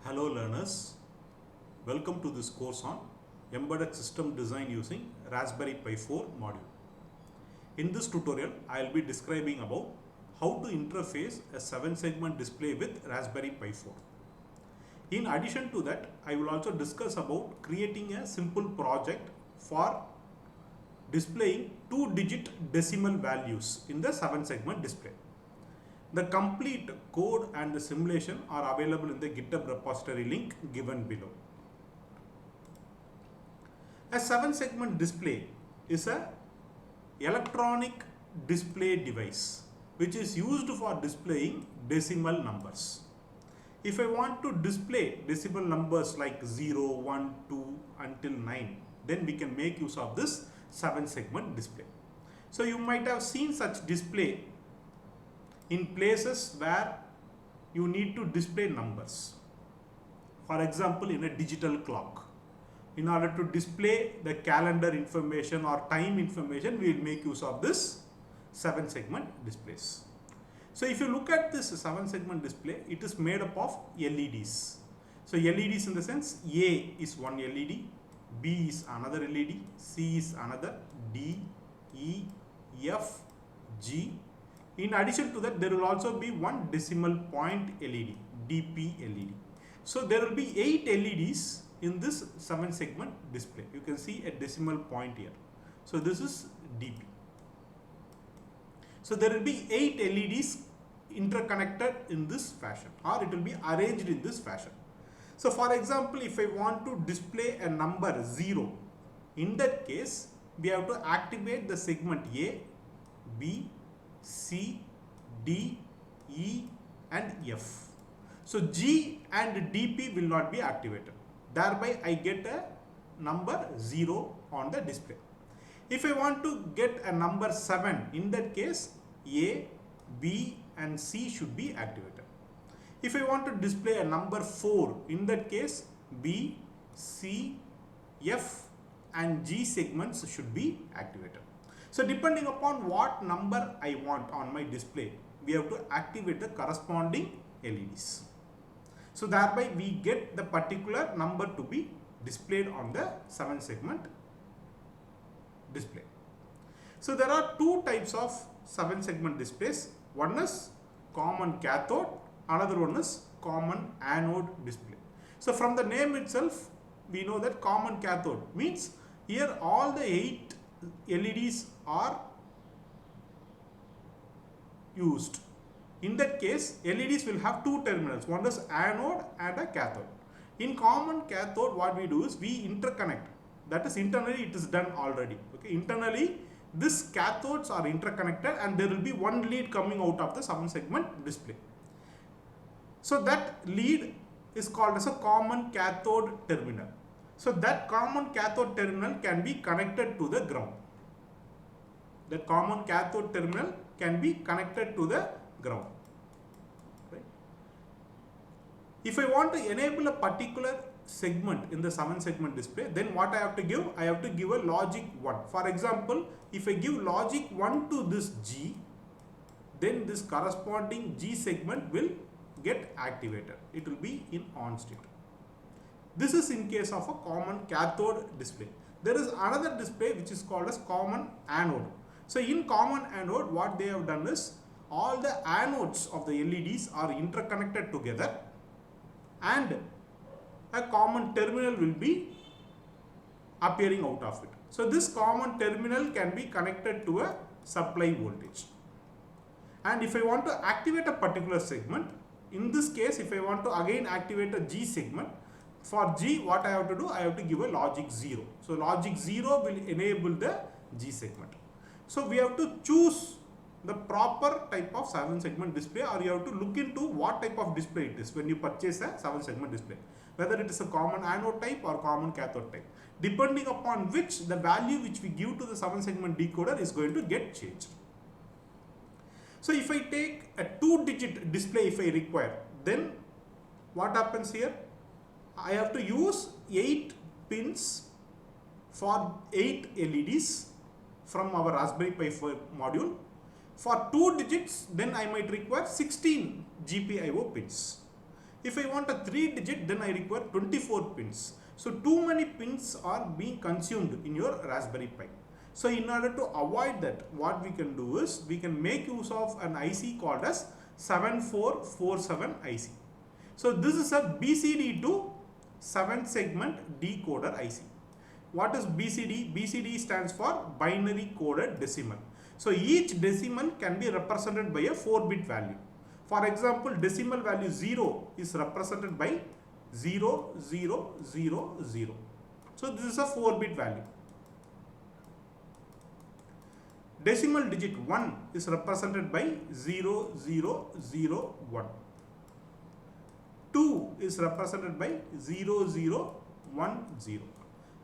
Hello learners, welcome to this course on Embedded System Design using Raspberry Pi 4 module. In this tutorial, I will be describing about how to interface a 7-segment display with Raspberry Pi 4. In addition to that, I will also discuss about creating a simple project for displaying 2-digit decimal values in the 7-segment display. The complete code and the simulation are available in the GitHub repository link given below. A 7-segment display is an electronic display device which is used for displaying decimal numbers. If I want to display decimal numbers like 0, 1, 2 until 9, then we can make use of this 7-segment display. So you might have seen such display in places where you need to display numbers. For example, in a digital clock. In order to display the calendar information or time information, we will make use of this 7-segment displays. So if you look at this 7-segment display, it is made up of LEDs. So LEDs in the sense A is one LED, B is another LED, C is another, D, E, F, G. In addition to that, there will also be one decimal point LED, DP LED. So there will be 8 LEDs in this 7-segment display. You can see a decimal point here. So this is DP. So there will be 8 LEDs interconnected in this fashion, or it will be arranged in this fashion. So for example, if I want to display a number 0, in that case, we have to activate the segment A, B, C, D, E and F. So G and DP will not be activated. Thereby I get a number 0 on the display. If I want to get a number 7, in that case A, B and C should be activated. If I want to display a number 4, in that case B, C, F and G segments should be activated. So depending upon what number I want on my display, we have to activate the corresponding LEDs. So thereby we get the particular number to be displayed on the 7-segment display. So there are two types of 7-segment displays. One is common cathode, another one is common anode display. So from the name itself, we know that common cathode means here all the 8 LEDs are used. In that case, LEDs will have two terminals. One is anode and a cathode. In common cathode, what we do is we interconnect. That is internally it is done already. Okay, internally these cathodes are interconnected and there will be one lead coming out of the 7-segment display. So that lead is called as a common cathode terminal. So that common cathode terminal can be connected to the ground. The common cathode terminal can be connected to the ground. Right? If I want to enable a particular segment in the 7-segment display, then what I have to give? I have to give a logic 1. For example, if I give logic 1 to this G, then this corresponding G segment will get activated. It will be in on state. This is in case of a common cathode display. There is another display which is called as common anode. So in common anode, what they have done is all the anodes of the LEDs are interconnected together and a common terminal will be appearing out of it. So this common terminal can be connected to a supply voltage. And if I want to activate a particular segment, in this case, if I want to again activate a G segment, for G, what I have to do? I have to give a logic 0. So logic 0 will enable the G segment. So we have to choose the proper type of 7-segment display, or you have to look into what type of display it is when you purchase a 7-segment display. Whether it is a common anode type or common cathode type. Depending upon which, the value which we give to the 7-segment decoder is going to get changed. So if I take a 2-digit display if I require, then what happens here? I have to use 8 pins for 8 LEDs from our Raspberry Pi 4 module. For 2 digits, then I might require 16 GPIO pins. If I want a 3-digit, then I require 24 pins. So too many pins are being consumed in your Raspberry Pi. So in order to avoid that, what we can do is we can make use of an IC called as 7447 IC. So this is a BCD to 7-segment decoder IC. What is BCD? BCD stands for binary coded decimal. So each decimal can be represented by a 4-bit value. For example, decimal value 0 is represented by 0, 0, 0, 0. So this is a 4-bit value. Decimal digit 1 is represented by 0, 0, 0, 1. 2 is represented by 0, 0, 1, 0.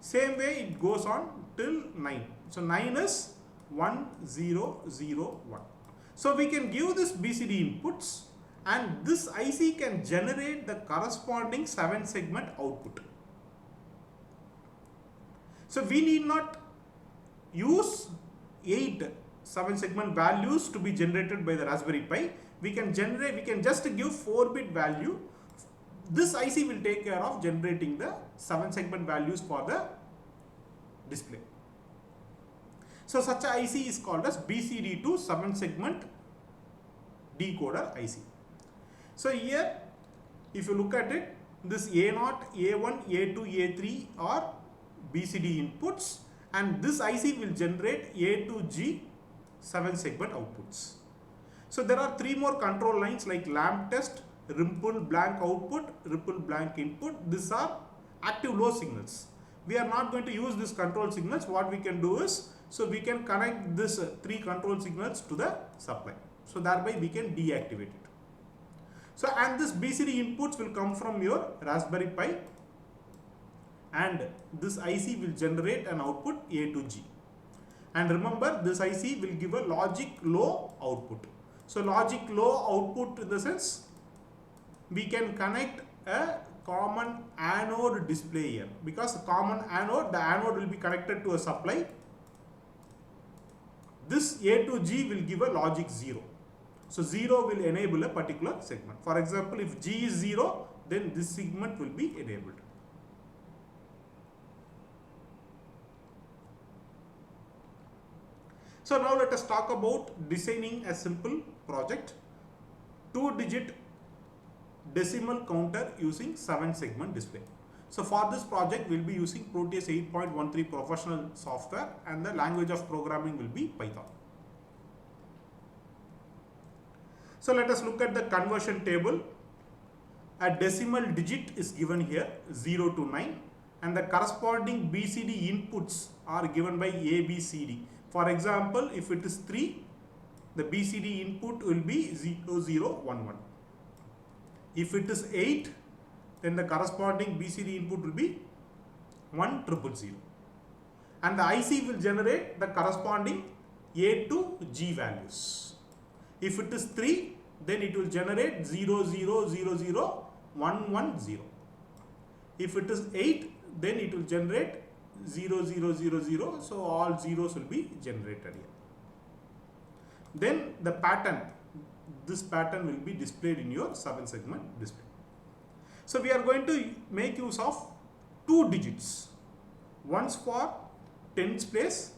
Same way it goes on till 9. So 9 is 1, 0, 0, 1. So we can give this BCD inputs and this IC can generate the corresponding 7-segment output. So we need not use 8 7-segment values to be generated by the Raspberry Pi. We can just give 4-bit value. This IC will take care of generating the 7-segment values for the display. So such a IC is called as BCD to 7-segment decoder IC. So here, if you look at it, this A0, A1, A2, A3 are BCD inputs, and this IC will generate A to G 7-segment outputs. So there are 3 more control lines like lamp test, ripple blank output, ripple blank input. These are active low signals. We are not going to use these control signals. What we can do is, so we can connect this 3 control signals to the supply. So thereby we can deactivate it. So and this BCD inputs will come from your Raspberry Pi, and this IC will generate an output A to G. And remember, this IC will give a logic low output. So logic low output in the sense, we can connect a common anode display here, because the common anode, the anode will be connected to a supply. This A to G will give a logic 0. So 0 will enable a particular segment. For example, if G is 0, then this segment will be enabled. So now let us talk about designing a simple project, 2-digit decimal counter using 7-segment display. So for this project, we will be using Proteus 8.13 professional software, and the language of programming will be Python. So let us look at the conversion table. A decimal digit is given here, 0 to 9, and the corresponding BCD inputs are given by A, B, C, D. For example, if it is 3, the BCD input will be 0, 0, 1, 1. If it is 8, then the corresponding BCD input will be 1, 0, 0. And the IC will generate the corresponding A to G values. If it is 3, then it will generate 0, 0, 0, 0, 1, 1, 0. If it is 8, then it will generate 0, 0, 0, 0. So all zeros will be generated here. Then the pattern, this pattern will be displayed in your 7-segment display. So we are going to make use of 2 digits. One's for tens place,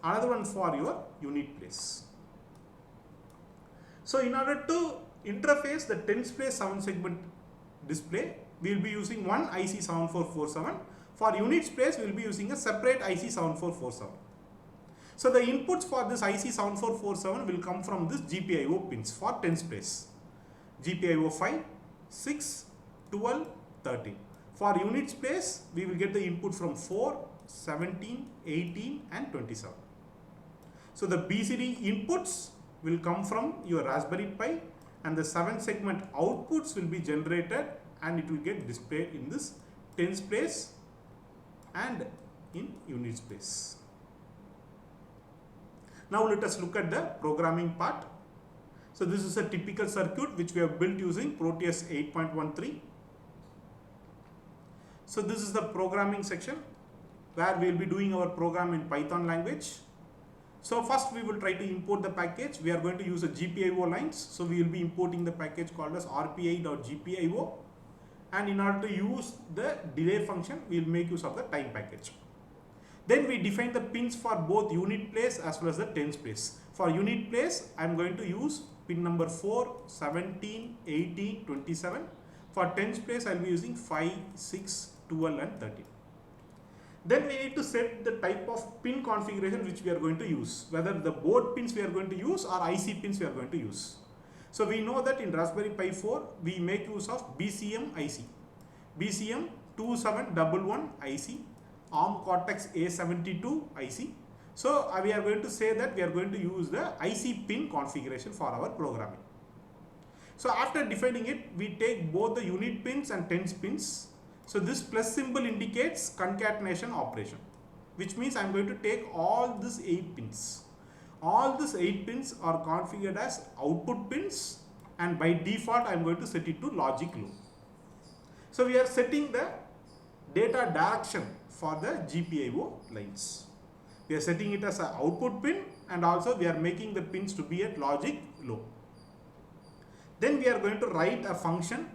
another one for your unit place. So in order to interface the tens place 7-segment display, we will be using one IC7447. For units place, we will be using a separate IC7447. So the inputs for this IC7447 will come from this GPIO pins for tens place. GPIO 5, 6, 12, 13. For units place, we will get the input from 4, 17, 18 and 27. So the BCD inputs will come from your Raspberry Pi, and the 7-segment outputs will be generated and it will get displayed in this tens place and in units place. Now let us look at the programming part. So this is a typical circuit which we have built using Proteus 8.13. So this is the programming section where we will be doing our program in Python language. So first we will try to import the package. We are going to use a GPIO lines. So we will be importing the package called as rpi.gpio. and in order to use the delay function, we will make use of the time package. Then we define the pins for both unit place as well as the tens place. For unit place, I am going to use pin number 4, 17, 18, 27. For tens place, I will be using 5, 6, 12 and 13. Then we need to set the type of pin configuration which we are going to use, whether the board pins we are going to use or IC pins we are going to use. So we know that in Raspberry Pi 4, we make use of BCM IC, BCM 2711 IC, ARM Cortex A72 IC. So we are going to say that we are going to use the IC pin configuration for our programming. So after defining it, we take both the unit pins and tens pins. So this plus symbol indicates concatenation operation, which means I am going to take all these 8 pins. All these 8 pins are configured as output pins, and by default I am going to set it to logic low. So we are setting the data direction for the GPIO lines. We are setting it as an output pin, and also we are making the pins to be at logic low. Then we are going to write a function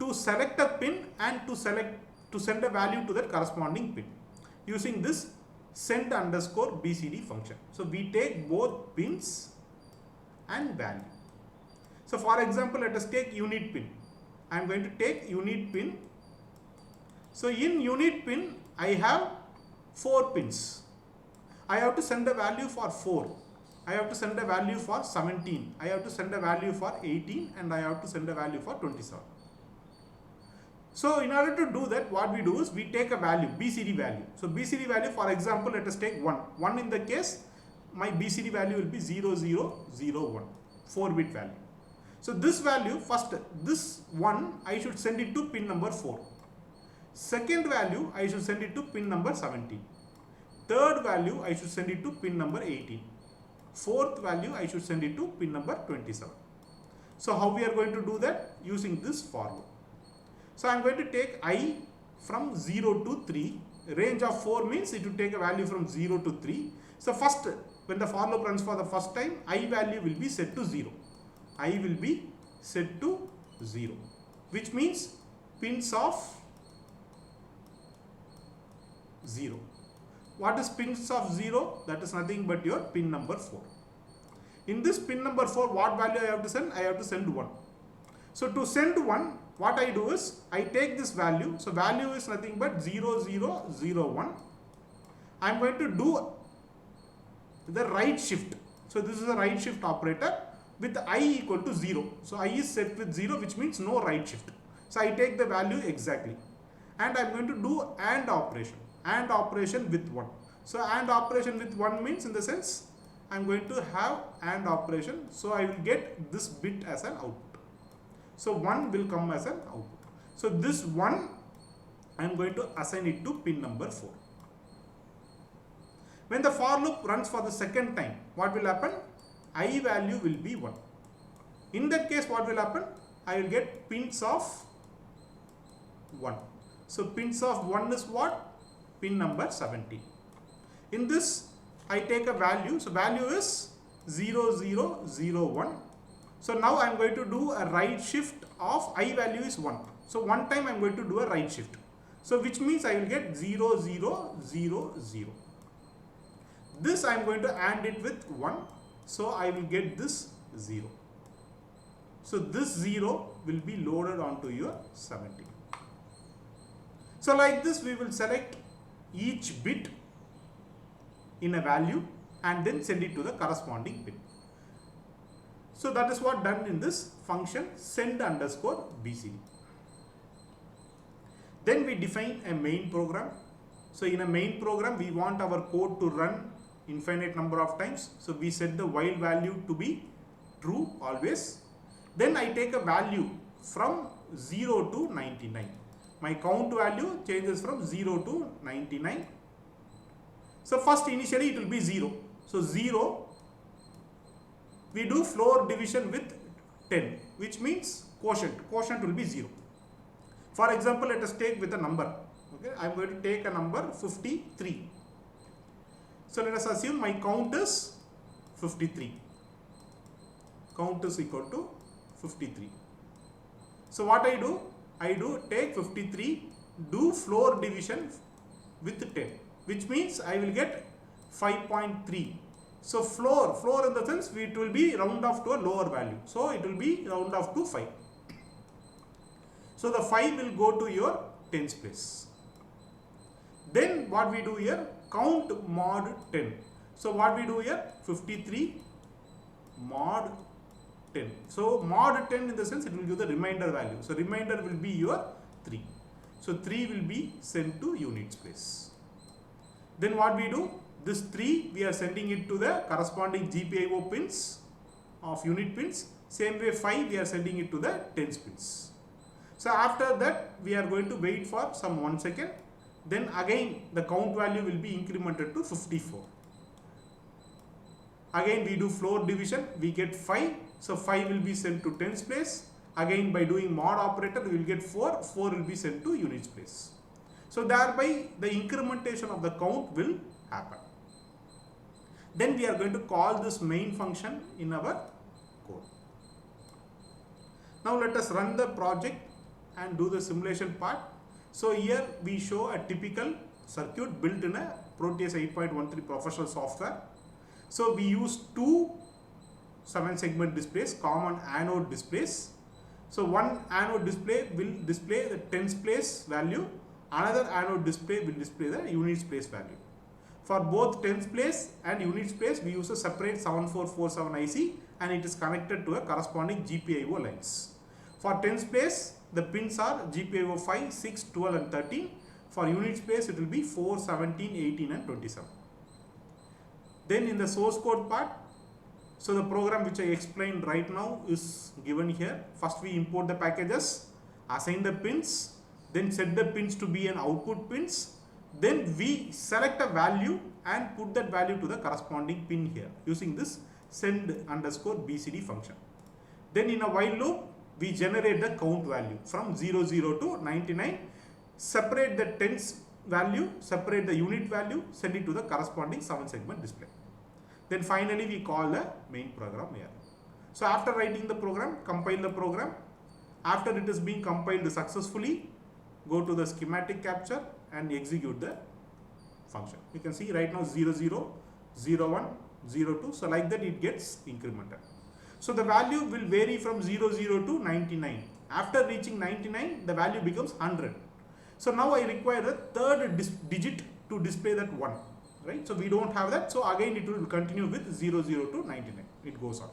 to select a pin and to send a value to that corresponding pin using this send_BCD function. So we take both pins and value. So for example, let us take unit pin. I am going to take unit pin. So in unit pin, I have 4 pins. I have to send a value for 4. I have to send a value for 17. I have to send a value for 18, and I have to send a value for 27. So in order to do that, what we do is we take a value, BCD value. So BCD value, for example, let us take 1. 1 in the case, my BCD value will be 0001, 4-bit value. So this value, first this 1, I should send it to pin number 4. Second value, I should send it to pin number 17. Third value, I should send it to pin number 18. Fourth value, I should send it to pin number 27. So how we are going to do that? Using this for loop. So I am going to take I from 0 to 3. Range of 4 means it will take a value from 0 to 3. So first, when the for loop runs for the first time, I value will be set to 0. I will be set to 0, which means pins of 0. What is pins of 0? That is nothing but your pin number 4. In this pin number 4, what value I have to send? I have to send 1. So to send 1, what I do is I take this value. So value is nothing but 0001. I am going to do the right shift. So this is a right shift operator with I equal to 0. So I is set with 0, which means no right shift. So I take the value exactly. And I am going to do AND operation. AND operation with 1. So AND operation with 1 means, in the sense, I am going to have AND operation. So I will get this bit as an output. So 1 will come as an output. So this 1, I am going to assign it to pin number 4. When the for loop runs for the second time, what will happen? I value will be 1. In that case, what will happen? I will get pins of 1. So pins of 1 is what? Pin number 17. In this, I take a value. So value is 0001. So now I am going to do a right shift of I value is 1. So one time I am going to do a right shift. So which means I will get 0000. This I am going to AND it with 1. So I will get this 0. So this 0 will be loaded onto your 17. So like this, we will select each bit in a value and then send it to the corresponding pin. So that is what done in this function send_BCD. Then we define a main program. So in a main program, we want our code to run infinite number of times. So we set the while value to be true always. Then I take a value from 0 to 99. My count value changes from 0 to 99. So first initially it will be 0. So 0, we do floor division with 10, which means quotient. Quotient will be 0. For example, let us take with a number. Okay, I am going to take a number 53. So let us assume my count is 53. Count is equal to 53. So what I do? I do take 53, do floor division with 10, which means I will get 5.3. So floor in the sense it will be round off to a lower value. So it will be round off to 5. So the 5 will go to your tens place. Then what we do here, count mod 10. So what we do here, 53 mod 10. So mod 10 in the sense it will give the remainder value. So remainder will be your 3. So 3 will be sent to units place. Then what we do, this 3 we are sending it to the corresponding GPIO pins of unit pins. Same way 5 we are sending it to the tens pins. So after that we are going to wait for some 1 second. Then again the count value will be incremented to 54. Again we do floor division, we get 5. So 5 will be sent to tens place. Again by doing mod operator we will get 4. 4 will be sent to units place. So thereby the incrementation of the count will happen. Then we are going to call this main function in our code. Now let us run the project and do the simulation part. So here we show a typical circuit built in a Proteus 8.13 professional software. So we use two 7-segment displays, common anode displays. So one anode display will display the tens place value, another anode display will display the units place value. For both tens place and units place we use a separate 7447 IC and it is connected to a corresponding GPIO lines. For tens place the pins are GPIO 5, 6, 12 and 13. For units place it will be 4, 17, 18 and 27. Then in the source code part, so the program which I explained right now is given here. First we import the packages, assign the pins, then set the pins to be an output pins. Then we select a value and put that value to the corresponding pin here using this send_bcd function. Then in a while loop we generate the count value from 00 to 99, separate the tens value, separate the unit value, send it to the corresponding 7-segment display. Then finally we call the main program here. So after writing the program, compile the program. After it is being compiled successfully, go to the schematic capture and execute the function. You can see right now 00, 01, 02. So like that it gets incremented. So the value will vary from 00 to 99. After reaching 99, the value becomes 100. So now I require the third digit to display that 1. Right? So we don't have that. So again it will continue with 00 to 99. It goes on.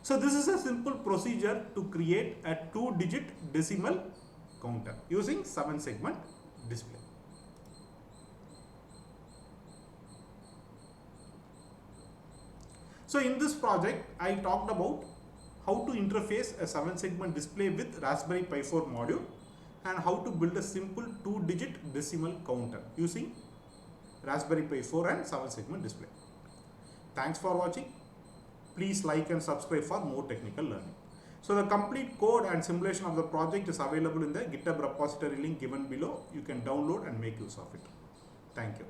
So this is a simple procedure to create a 2-digit decimal counter using 7-segment display. So in this project I talked about how to interface a 7-segment display with Raspberry Pi 4 module and how to build a simple 2-digit decimal counter using Raspberry Pi 4 and 7-segment display. Thanks for watching. Please like and subscribe for more technical learning. So the complete code and simulation of the project is available in the GitHub repository link given below. You can download and make use of it. Thank you.